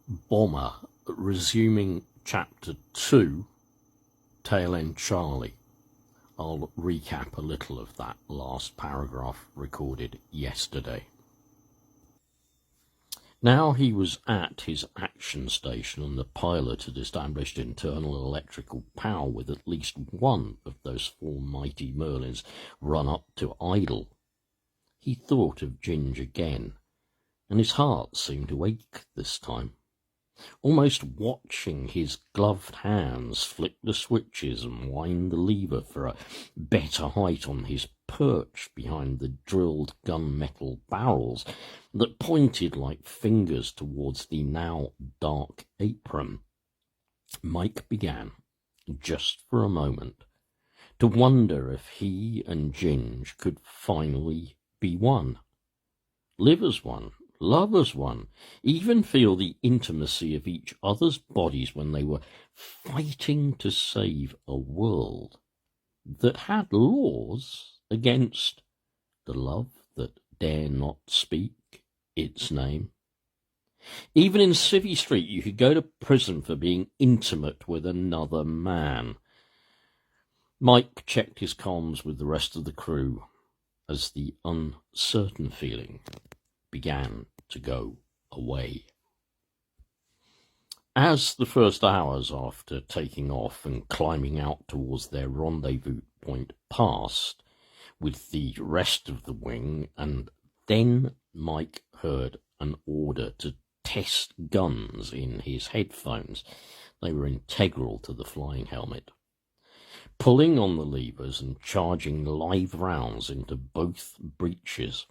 Bomber, resuming chapter 2, Tail End Charlie. I'll recap a little of that last paragraph recorded yesterday. Now he was at his action station, and the pilot had established internal electrical power with at least one of those four mighty Merlins run up to idle. He thought of Ginge again, and his heart seemed to ache this time. Almost watching his gloved hands flick the switches and wind the lever for a better height on his perch behind the drilled gunmetal barrels that pointed like fingers towards the now dark apron, Mike began, just for a moment, to wonder if he and Ginge could finally be one. Live as one. Love as one, even feel the intimacy of each other's bodies when they were fighting to save a world that had laws against the love that dare not speak its name. Even in Civvy Street, you could go to prison for being intimate with another man. Mike checked his comms with the rest of the crew as the uncertain feeling began to go away. As the first hours after taking off and climbing out towards their rendezvous point passed with the rest of the wing, and then Mike heard an order to test guns in his headphones. They were integral to the flying helmet. Pulling on the levers and charging live rounds into both breeches,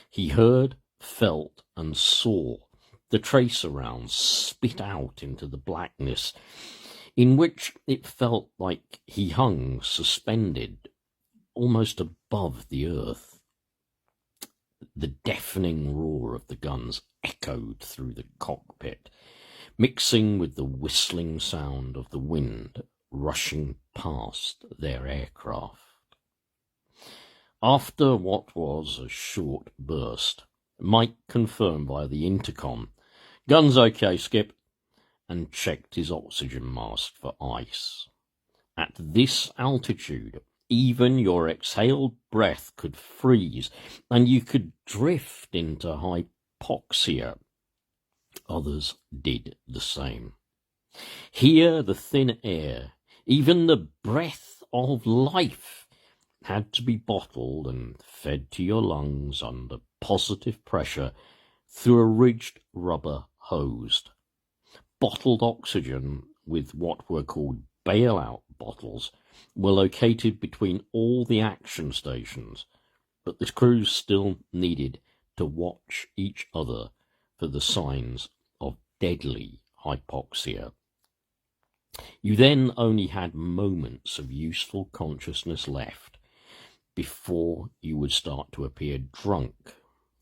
he heard, felt and saw the tracer rounds spit out into the blackness, in which it felt like he hung suspended almost above the earth. The deafening roar of the guns echoed through the cockpit, mixing with the whistling sound of the wind rushing past their aircraft. After what was a short burst, Mike confirmed via the intercom, "Gun's okay, Skip," and checked his oxygen mask for ice. At this altitude, even your exhaled breath could freeze, and you could drift into hypoxia. Others did the same. Here, the thin air, even the breath of life, had to be bottled and fed to your lungs under positive pressure through a ridged rubber hose. Bottled oxygen, with what were called bailout bottles, were located between all the action stations, but the crews still needed to watch each other for the signs of deadly hypoxia. You then only had moments of useful consciousness left before you would start to appear drunk,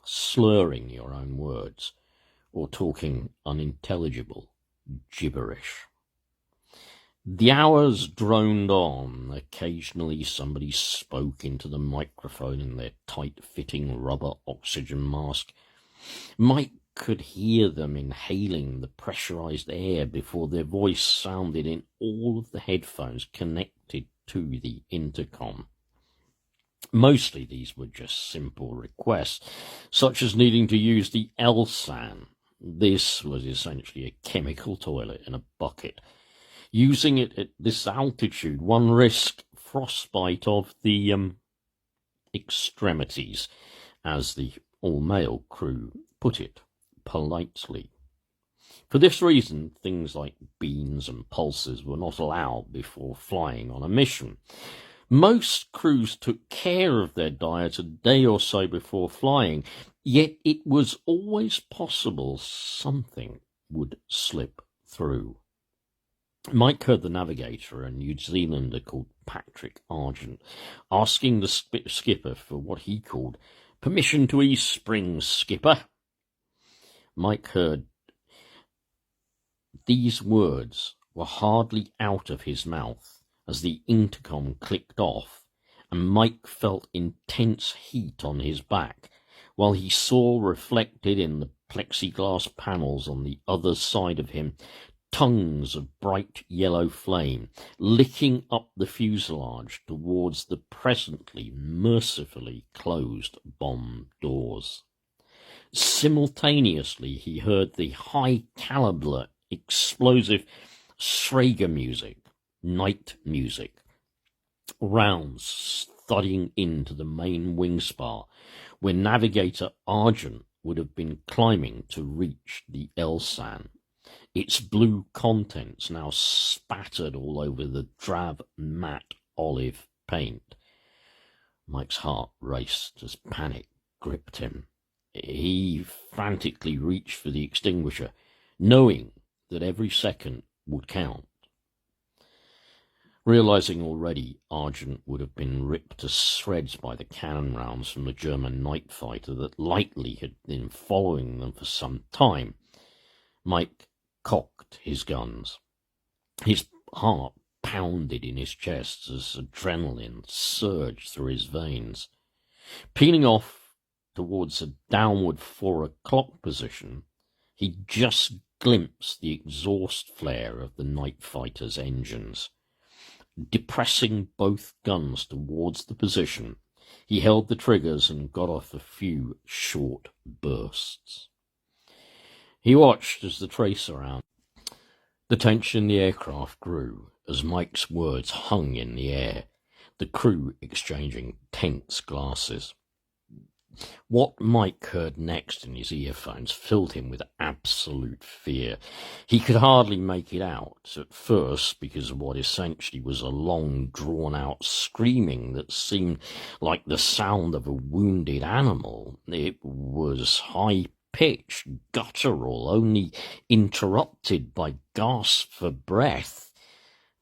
slurring your own words, or talking unintelligible gibberish. The hours droned on. Occasionally somebody spoke into the microphone in their tight-fitting rubber oxygen mask. Mike could hear them inhaling the pressurized air before their voice sounded in all of the headphones connected to the intercom. Mostly these were just simple requests, such as needing to use the LSAN. This was essentially a chemical toilet in a bucket. Using it at this altitude, one risked frostbite of the extremities, as the all-male crew put it politely. For this reason, things like beans and pulses were not allowed before flying on a mission. Most crews took care of their diet a day or so before flying, yet it was always possible something would slip through. Mike heard the navigator, a New Zealander called Patrick Argent, asking the skipper for what he called permission to ease springs, skipper. Mike heard these words were hardly out of his mouth as the intercom clicked off, and Mike felt intense heat on his back, while he saw reflected in the plexiglass panels on the other side of him, tongues of bright yellow flame licking up the fuselage towards the presently mercifully closed bomb doors. Simultaneously, he heard the high-caliber, explosive Schrager music, night music, rounds thudding into the main wing spar, where Navigator Argent would have been climbing to reach the Elsan, its blue contents now spattered all over the drab matte olive paint. Mike's heart raced as panic gripped him. He frantically reached for the extinguisher, knowing that every second would count. Realizing already Argent would have been ripped to shreds by the cannon rounds from the German night fighter that likely had been following them for some time, Mike cocked his guns. His heart pounded in his chest as adrenaline surged through his veins. Peeling off towards a downward 4 o'clock position, he just glimpsed the exhaust flare of the night fighter's engines. Depressing both guns towards the position, he held the triggers and got off a few short bursts. He watched as the tracer out. The tension in the aircraft grew as Mike's words hung in the air, the crew exchanging tense glances. What Mike heard next in his earphones filled him with absolute fear. He could hardly make it out at first because of what essentially was a long, drawn-out screaming that seemed like the sound of a wounded animal. It was high-pitched, guttural, only interrupted by gasps for breath.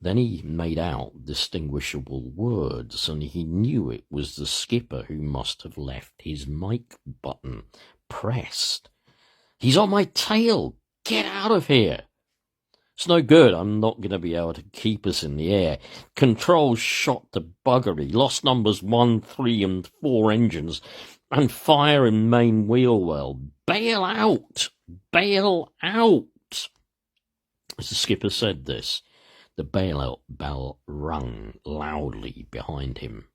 Then he made out distinguishable words, and he knew it was the skipper who must have left his mic button pressed. "He's on my tail! Get out of here!" "It's no good. I'm not going to be able to keep us in the air. Controls shot to buggery. Lost numbers 1, 3, and 4 engines, and fire in main wheel well. Bail out! Bail out!" As the skipper said this, the bailout bell rung loudly behind him.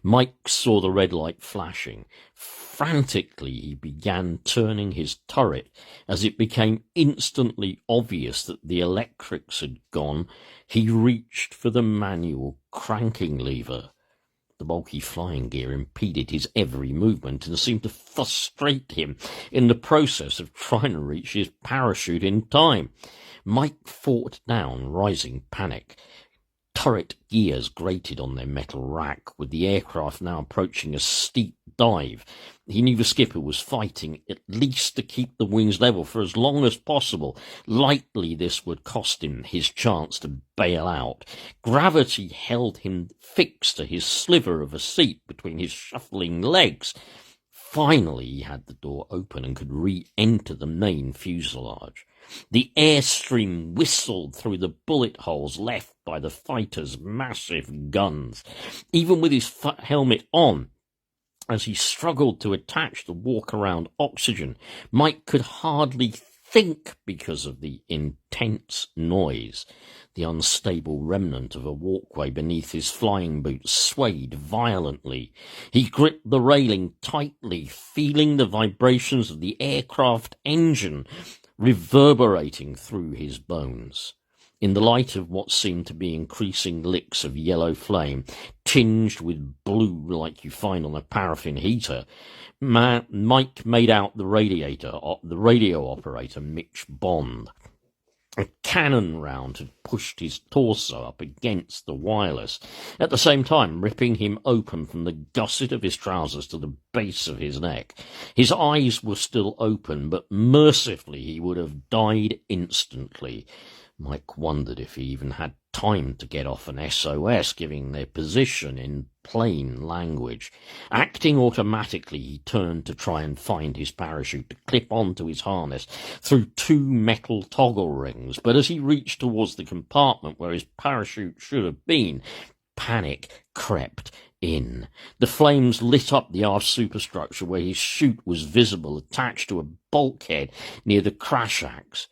Mike saw the red light flashing. Frantically, he began turning his turret as it became instantly obvious that the electrics had gone. He reached for the manual cranking lever. The bulky flying gear impeded his every movement and seemed to frustrate him in the process of trying to reach his parachute in time. Mike fought down rising panic. Turret gears grated on their metal rack, with the aircraft now approaching a steep dive. He knew the skipper was fighting at least to keep the wings level for as long as possible. Likely this would cost him his chance to bail out. Gravity held him fixed to his sliver of a seat between his shuffling legs. Finally, he had the door open and could re-enter the main fuselage. The airstream whistled through the bullet holes left by the fighter's massive guns. Even with his helmet on, as he struggled to attach the walk-around oxygen, Mike could hardly think because of the intense noise. The unstable remnant of a walkway beneath his flying boots swayed violently. He gripped the railing tightly, feeling the vibrations of the aircraft engine reverberating through his bones. In the light of what seemed to be increasing licks of yellow flame, tinged with blue like you find on a paraffin heater, Mike made out the radio operator, Mitch Bond. A cannon round had pushed his torso up against the wireless, at the same time ripping him open from the gusset of his trousers to the base of his neck. His eyes were still open, but mercifully he would have died instantly. Mike wondered if he even had time to get off an SOS, giving their position in plain language. Acting automatically, he turned to try and find his parachute to clip onto his harness through 2 metal toggle rings, but as he reached towards the compartment where his parachute should have been, panic crept in. The flames lit up the aft superstructure where his chute was visible, attached to a bulkhead near the crash axe.